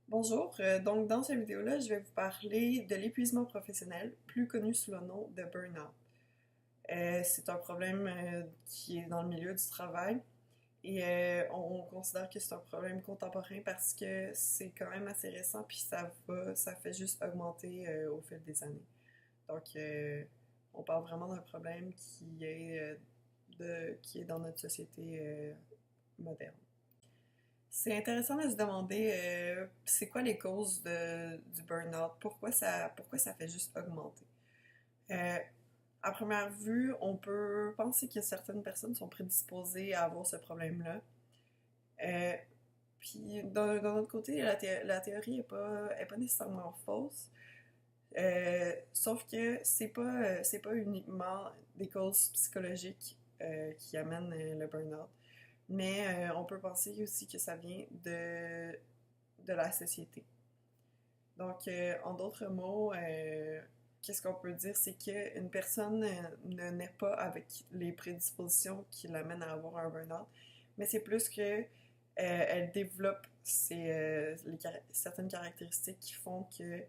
Bonjour, donc dans cette vidéo-là, je vais vous parler de l'épuisement professionnel, plus connu sous le nom de burn-out. C'est un problème qui est dans le milieu du travail et on considère que c'est un problème contemporain parce que c'est quand même assez récent puis ça fait juste augmenter au fil des années. Donc on parle vraiment d'un problème qui est dans notre société moderne. C'est intéressant de se demander c'est quoi les causes du burn-out, pourquoi ça fait juste augmenter. Euh, à première vue, on peut penser que certaines personnes sont prédisposées à avoir ce problème-là. Euh, puis d'un autre côté, la théorie est pas nécessairement fausse, sauf que c'est pas uniquement des causes psychologiques qui amènent le burn-out. Mais on peut penser aussi que ça vient de la société. Donc, en d'autres mots, qu'est-ce qu'on peut dire? C'est qu'une personne ne naît pas avec les prédispositions qui l'amènent à avoir un burn-out, mais c'est plus que elle développe certaines caractéristiques qui font qu'elle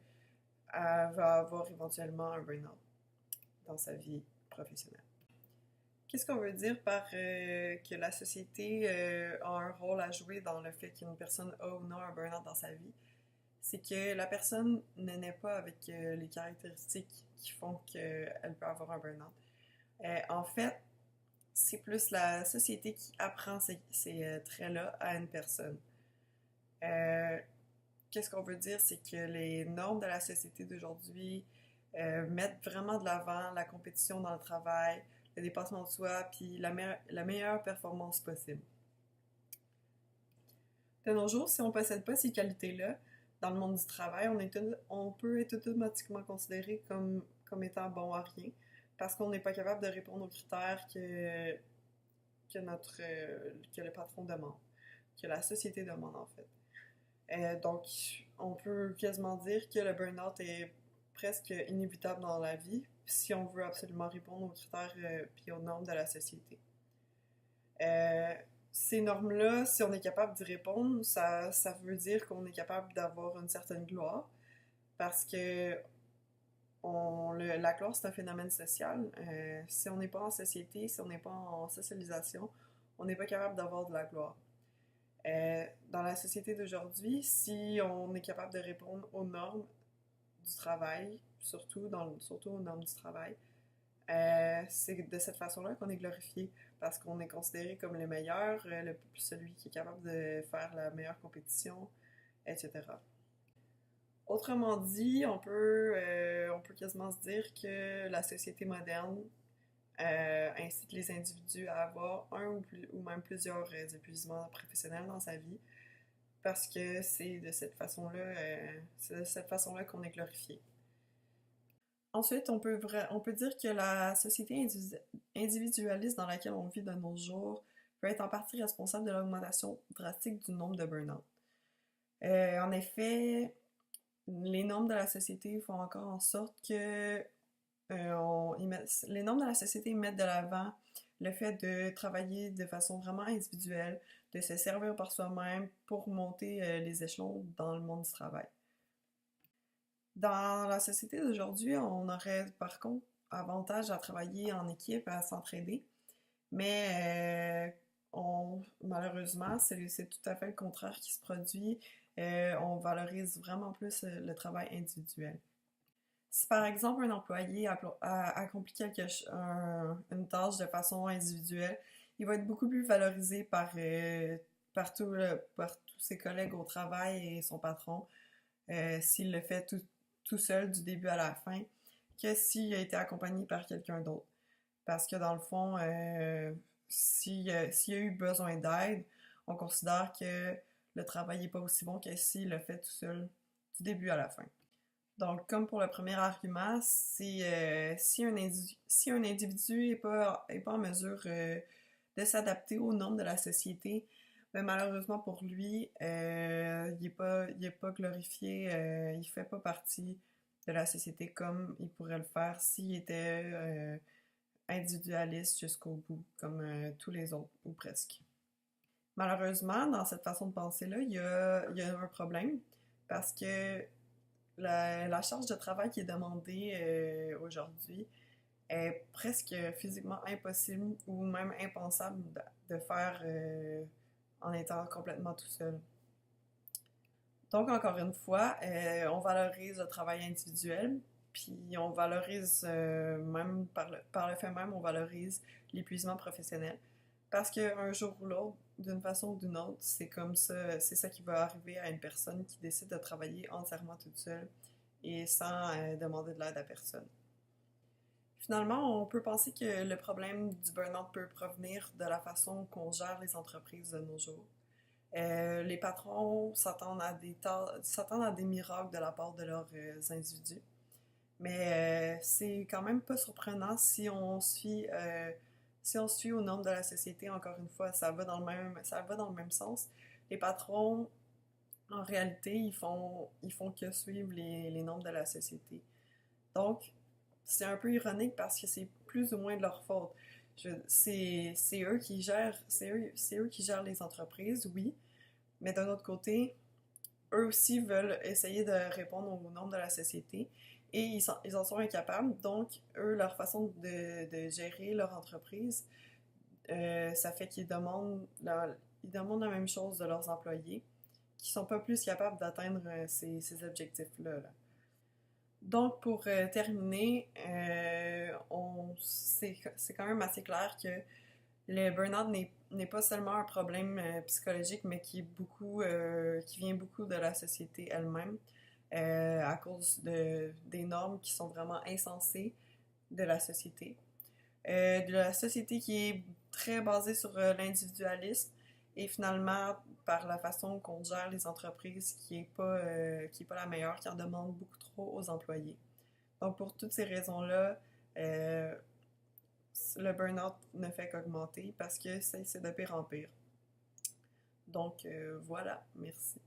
va avoir éventuellement un burn-out dans sa vie professionnelle. Qu'est-ce qu'on veut dire par que la société a un rôle à jouer dans le fait qu'une personne a ou non un burn-out dans sa vie? C'est que la personne ne naît pas avec les caractéristiques qui font qu'elle peut avoir un burn-out. En fait, c'est plus la société qui apprend ces traits-là à une personne. Euh, Qu'est-ce qu'on veut dire? C'est que les normes de la société d'aujourd'hui mettent vraiment de l'avant la compétition dans le travail, le dépassement de soi, puis la meilleure performance possible. De nos jours, si on ne possède pas ces qualités-là, dans le monde du travail, on peut être automatiquement considéré comme étant bon à rien, parce qu'on n'est pas capable de répondre aux critères que le patron demande, que la société demande en fait. Donc, on peut quasiment dire que le burn-out est presque inévitable dans la vie si on veut absolument répondre aux critères et aux normes de la société. Euh, Ces normes-là, si on est capable d'y répondre, ça veut dire qu'on est capable d'avoir une certaine gloire parce que la gloire, c'est un phénomène social. Si on n'est pas en société, si on n'est pas en socialisation, on n'est pas capable d'avoir de la gloire. Dans la société d'aujourd'hui, si on est capable de répondre aux normes du travail, surtout aux normes du travail, c'est de cette façon-là qu'on est glorifié parce qu'on est considéré comme le meilleur, celui qui est capable de faire la meilleure compétition, etc. Autrement dit, on peut quasiment se dire que la société moderne incite les individus à avoir ou même plusieurs épuisements professionnels dans sa vie parce que c'est de cette façon-là qu'on est glorifié. Ensuite, on peut dire que la société individualiste dans laquelle on vit de nos jours peut être en partie responsable de l'augmentation drastique du nombre de burn-out. En effet, les normes de la société font encore en sorte que les normes de la société mettent de l'avant le fait de travailler de façon vraiment individuelle, de se servir par soi-même pour monter les échelons dans le monde du travail. Dans la société d'aujourd'hui, on aurait par contre avantage à travailler en équipe, à s'entraider, mais malheureusement, c'est tout à fait le contraire qui se produit. On valorise vraiment plus le travail individuel. Si par exemple un employé accomplit une tâche de façon individuelle, il va être beaucoup plus valorisé par tous ses collègues au travail et son patron s'il le fait tout seul du début à la fin que s'il a été accompagné par quelqu'un d'autre. Parce que dans le fond, s'il y a eu besoin d'aide, on considère que le travail n'est pas aussi bon que s'il le fait tout seul du début à la fin. Donc, comme pour le premier argument, si un individu est pas en mesure de s'adapter aux normes de la société, ben malheureusement pour lui, il est pas glorifié, il fait pas partie de la société comme il pourrait le faire s'il était individualiste jusqu'au bout, comme tous les autres, ou presque. Malheureusement, dans cette façon de penser-là, il y a un problème, parce que la charge de travail qui est demandée aujourd'hui est presque physiquement impossible ou même impensable de faire en étant complètement tout seul. Donc, encore une fois, on valorise le travail individuel, puis on valorise même par le fait même, on valorise l'épuisement professionnel. Parce qu'un jour ou l'autre, d'une façon ou d'une autre, c'est comme ça, c'est ça qui va arriver à une personne qui décide de travailler entièrement toute seule et sans demander de l'aide à personne. Finalement, on peut penser que le problème du burn-out peut provenir de la façon qu'on gère les entreprises de nos jours. Les patrons s'attendent à des miracles de la part de leurs individus. Mais c'est quand même pas surprenant si on se fie aux normes de la société. Encore une fois, ça va dans le même sens. Les patrons, en réalité, ils font que suivre les normes de la société. Donc, c'est un peu ironique parce que c'est plus ou moins de leur faute. C'est eux qui gèrent, c'est eux qui gèrent les entreprises, oui, mais d'un autre côté, eux aussi veulent essayer de répondre aux normes de la société et ils en sont incapables. Donc, eux, leur façon de gérer leur entreprise, ça fait ils demandent la même chose de leurs employés, qui sont pas plus capables d'atteindre ces objectifs-là. Là. Donc, pour terminer, c'est quand même assez clair que le burn-out n'est pas seulement un problème psychologique, mais qui vient beaucoup de la société elle-même, à cause des normes qui sont vraiment insensées de la société. De la société qui est très basée sur l'individualisme et finalement par la façon qu'on gère les entreprises qui est pas la meilleure, qui en demande beaucoup trop aux employés. Donc pour toutes ces raisons-là, euh, le burn-out ne fait qu'augmenter parce que c'est de pire en pire. Donc voilà, merci.